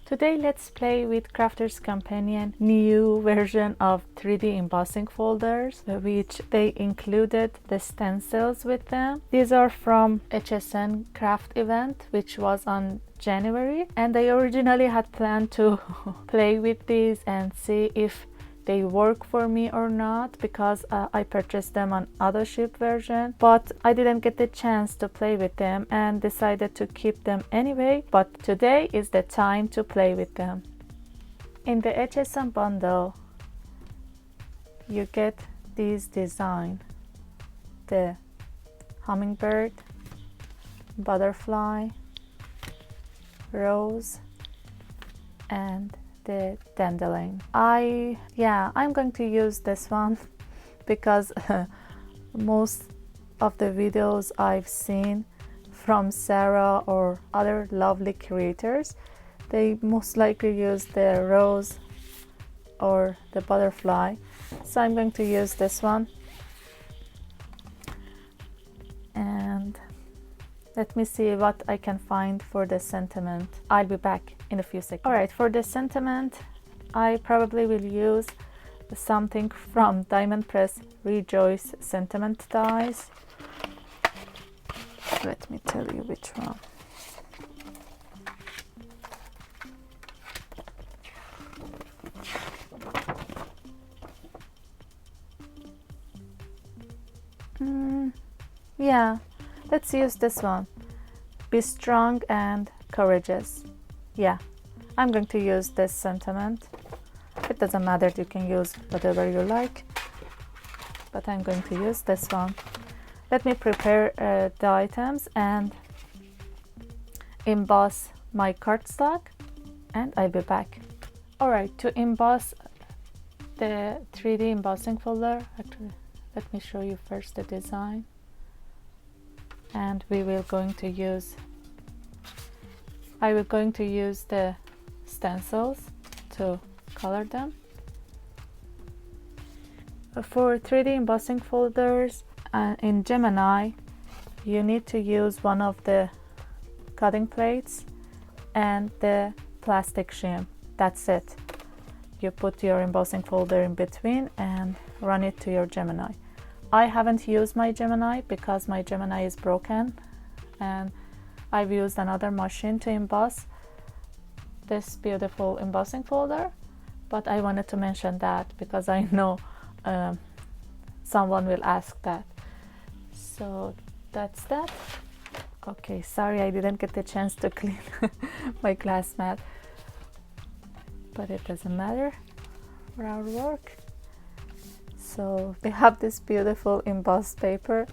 Today let's play with Crafter's Companion new version of 3D embossing folders, which they included the stencils with them. These are from HSN craft event, which was on January, and I originally had planned to play with these and see if they work for me or not, because I purchased them on auto-ship version, but I didn't get the chance to play with them and decided to keep them anyway. But today is the time to play with them. In the HSN bundle you get these design: the hummingbird, butterfly, rose, and the dandelion. I'm going to use this one because most of the videos I've seen from Sarah or other lovely creators, they most likely use the rose or the butterfly, so I'm going to use this one. And let me see what I can find for the sentiment. I'll be back in a few seconds. Alright, for the sentiment, I probably will use something from Diamond Press Rejoice Sentiment Dies. Let me tell you which one. Yeah, let's use this one. Be strong and courageous. Yeah, I'm going to use this sentiment. It doesn't matter, you can use whatever you like, but I'm going to use this one. Let me prepare the items and emboss my cardstock, and I'll be back. Alright, to emboss the 3D embossing folder, actually, let me show you first the design. And I will going to use the stencils to color them. For 3D embossing folders in Gemini, you need to use one of the cutting plates and the plastic shim. That's it. You put your embossing folder in between and run it to your Gemini. I haven't used my Gemini because my Gemini is broken, and I've used another machine to emboss this beautiful embossing folder, but I wanted to mention that because I know someone will ask that. So that's that. Okay, sorry I didn't get the chance to clean my glass mat, but it doesn't matter for our work. So we have this beautiful embossed paper,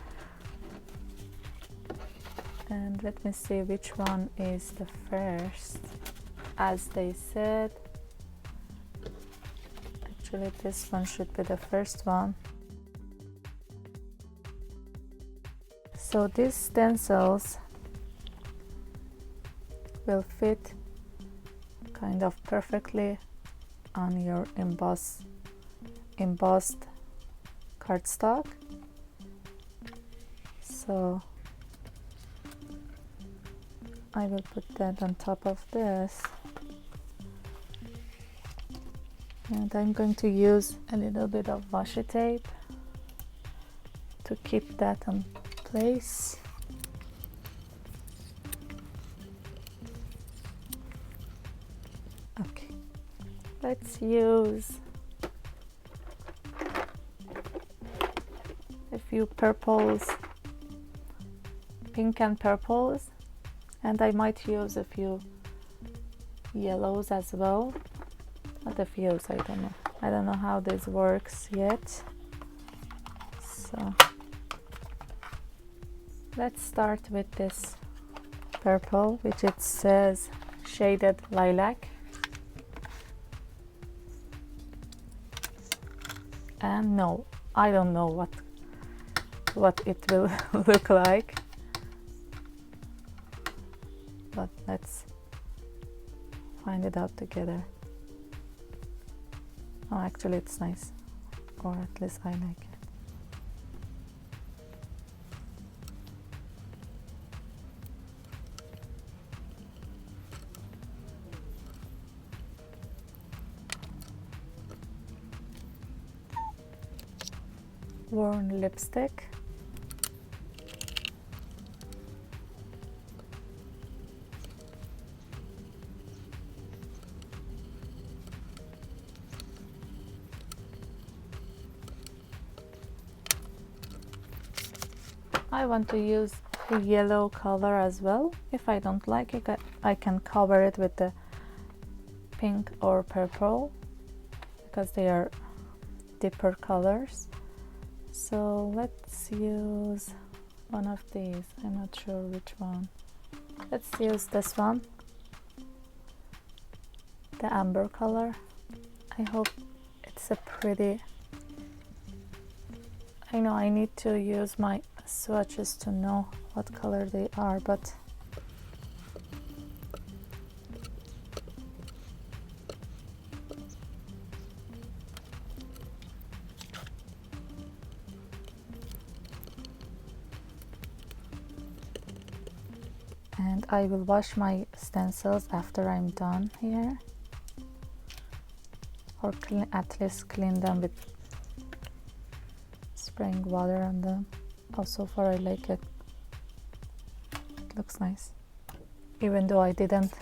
and let me see which one is the first. As they said, actually this one should be the first one. So these stencils will fit kind of perfectly on your embossed cardstock. So I will put that on top of this, and I'm going to use a little bit of washi tape to keep that in place. Okay, let's use a few purples, pink and purples, and I might use a few yellows as well. Not a few, I don't know how this works yet. So let's start with this purple, which it says shaded lilac. And no, I don't know what it will look like, but let's find it out together. Oh, actually it's nice, or at least I like it. worn lipstick. I want to use the yellow color as well. If I don't like it, I can cover it with the pink or purple because they are deeper colors. So let's use one of these. I'm not sure which one. Let's use this one, the amber color. I hope it's a pretty. I know I need to use my swatches to know what color they are, but and I will wash my stencils after I'm done here, or at least clean them with spraying water on them. So far I like it. It looks nice, even though I didn't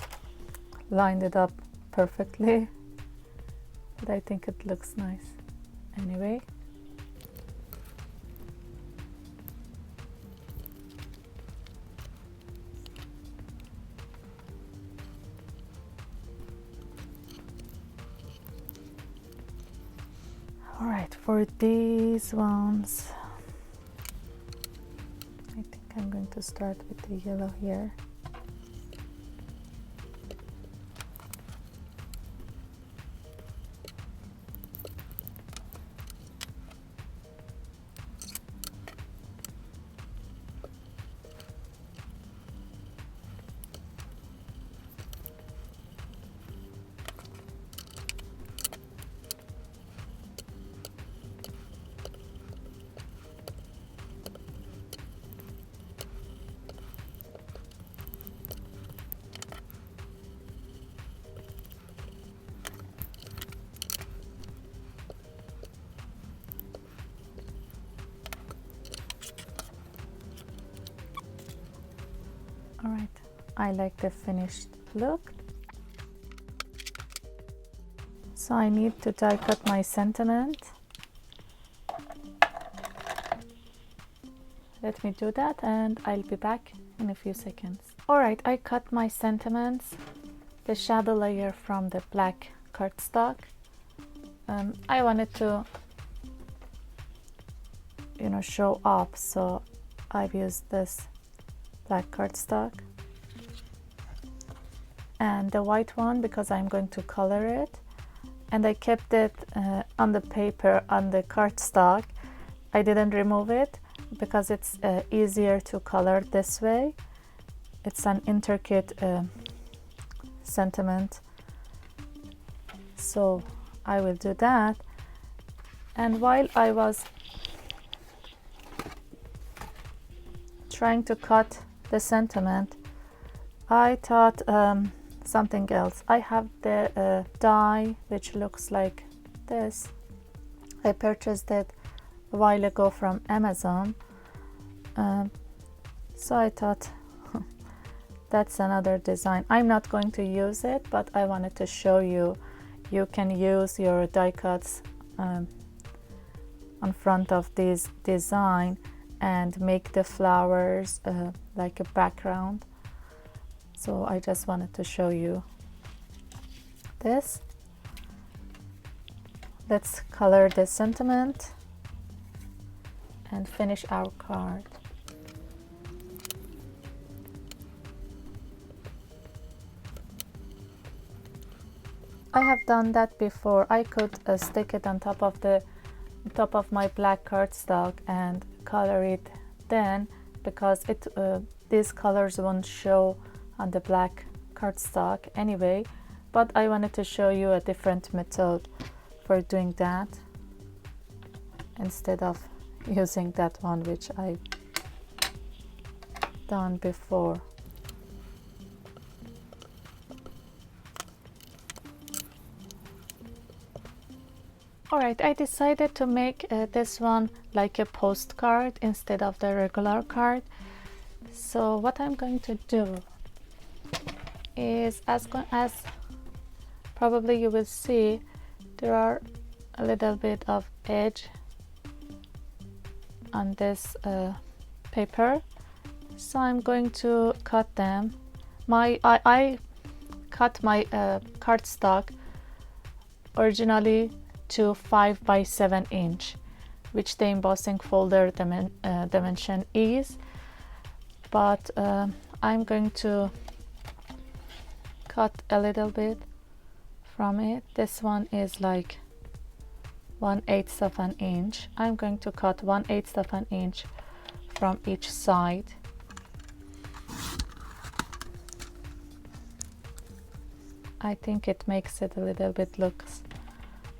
line it up perfectly, but I think it looks nice anyway. All right, for these ones, I think I'm going to start with the yellow here. All right, I like the finished look. So I need to die cut my sentiment. Let me do that and I'll be back in a few seconds. All right, I cut my sentiments, the shadow layer from the black cardstock. I wanted to, show up, so I've used this black cardstock and the white one because I'm going to color it, and I kept it on the paper on the cardstock. I didn't remove it because it's easier to color this way. It's an intricate sentiment, so I will do that. And while I was trying to cut the sentiment, I thought something else. I have the die which looks like this. I purchased it a while ago from Amazon, so I thought that's another design. I'm not going to use it, but I wanted to show you. You can use your die cuts on front of this design and make the flowers like a background. So I just wanted to show you this. Let's color the sentiment and finish our card. I have done that before. I could stick it on top of my black cardstock and color it then, because these colors won't show on the black cardstock anyway. But I wanted to show you a different method for doing that instead of using that one which I've done before. Alright, I decided to make this one like a postcard instead of the regular card. So what I'm going to do is, as probably you will see, there are a little bit of edge on this paper, so I'm going to cut them. I cut my cardstock originally to 5 by 7 inch, which the embossing folder dimension is, but I'm going to cut a little bit from it. This one is like 1/8 of an inch. I'm going to cut 1/8 of an inch from each side. I think it makes it a little bit looks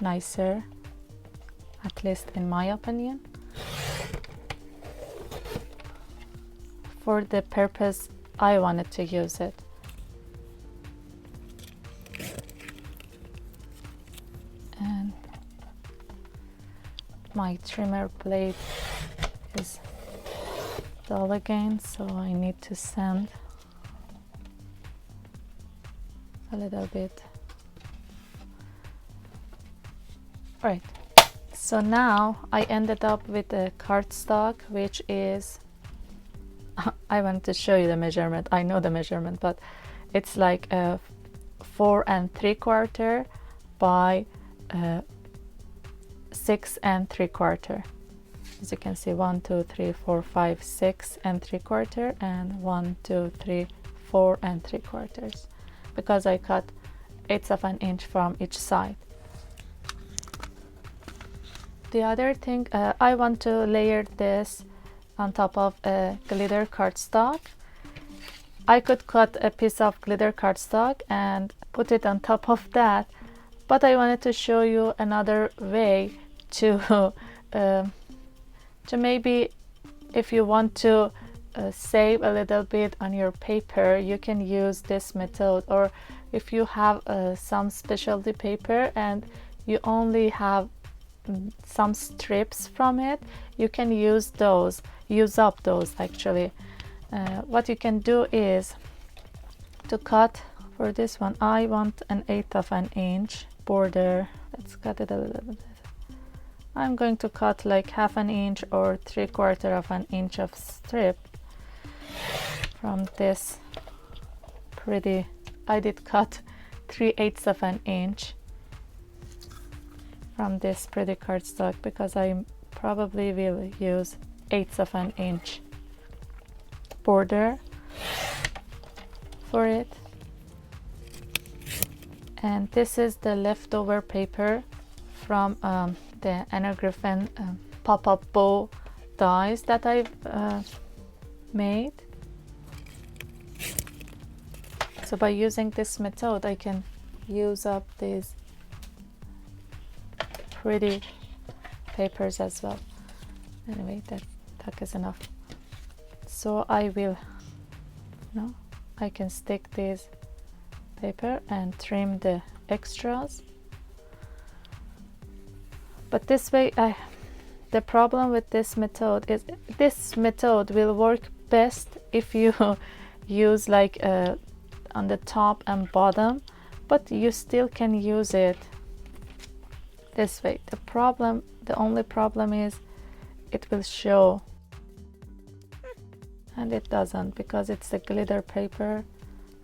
nicer, at least in my opinion, for the purpose I wanted to use it. And my trimmer blade is dull again, so I need to sand a little bit. Right, so now I ended up with a cardstock, which is I want to show you the measurement. I know the measurement, but it's like a 4 3/4 by 6 3/4. As you can see, 1 2 3 4 5 6 3/4 and 1 2 3 4 3/4, because I cut 1/8 of an inch from each side. The other thing, I want to layer this on top of a glitter cardstock. I could cut a piece of glitter cardstock and put it on top of that, but I wanted to show you another way to maybe, if you want to save a little bit on your paper, you can use this method. Or if you have some specialty paper and you only have some strips from it, you can use up those actually. What you can do is to cut for this one. I want 1/8 of an inch border. Let's cut it a little bit. I'm going to cut like 1/2 inch or 3/4 of an inch of strip from this pretty, I did cut 3/8 of an inch from this pretty cardstock, because I probably will use 1/8 of an inch border for it. And this is the leftover paper from the Energriffen pop-up bow dies that I've made. So by using this method, I can use up these pretty papers as well. Anyway, that is enough. So I will, I can stick this paper and trim the extras. But this way, the problem with this method is this method will work best if you use like on the top and bottom, but you still can use it this way. The only problem is it will show, and it doesn't, because it's a glitter paper.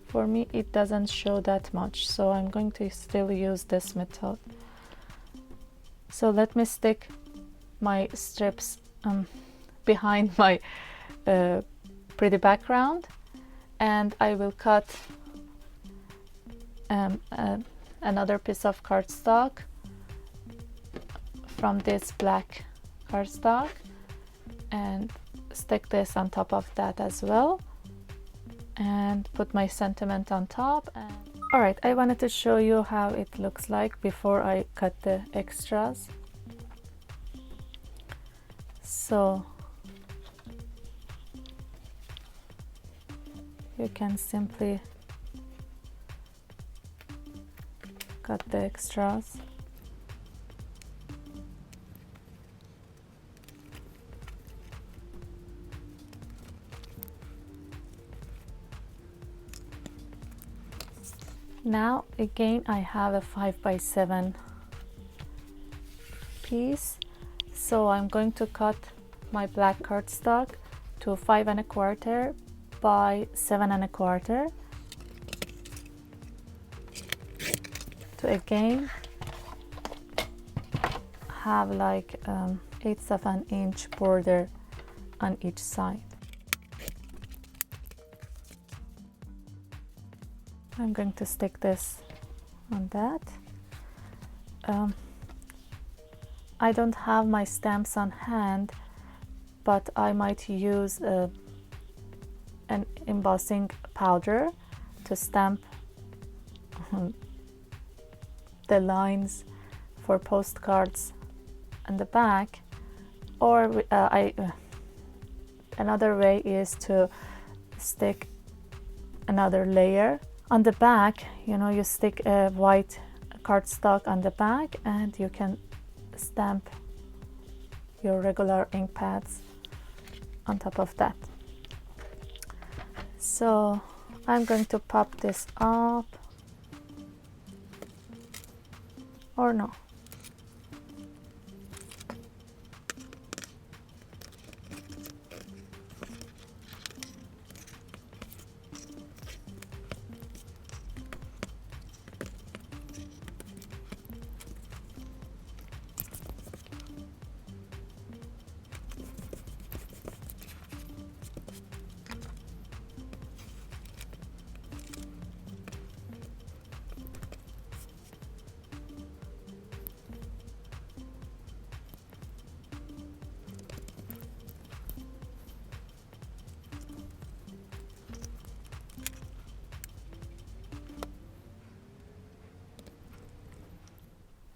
For me, it doesn't show that much, so I'm going to still use this method. So let me stick my strips behind my pretty background, and I will cut another piece of cardstock from this black cardstock and stick this on top of that as well, and put my sentiment on top. And alright, I wanted to show you how it looks like before I cut the extras. So you can simply cut the extras Now again I have a 5x7 piece, so I'm going to cut my black cardstock to 5¼ by 7¼ to again have like 1/8 of an inch border on each side. I'm going to stick this on that. I don't have my stamps on hand, but I might use an embossing powder to stamp the lines for postcards on the back, or another way is to stick another layer on the back. You know, you stick a white cardstock on the back and you can stamp your regular ink pads on top of that. So I'm going to pop this up, or no.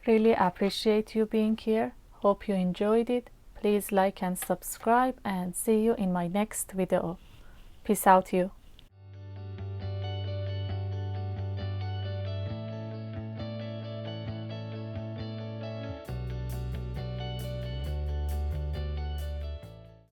Really appreciate you being here. Hope you enjoyed it. Please like and subscribe, and see you in my next video. Peace out, you.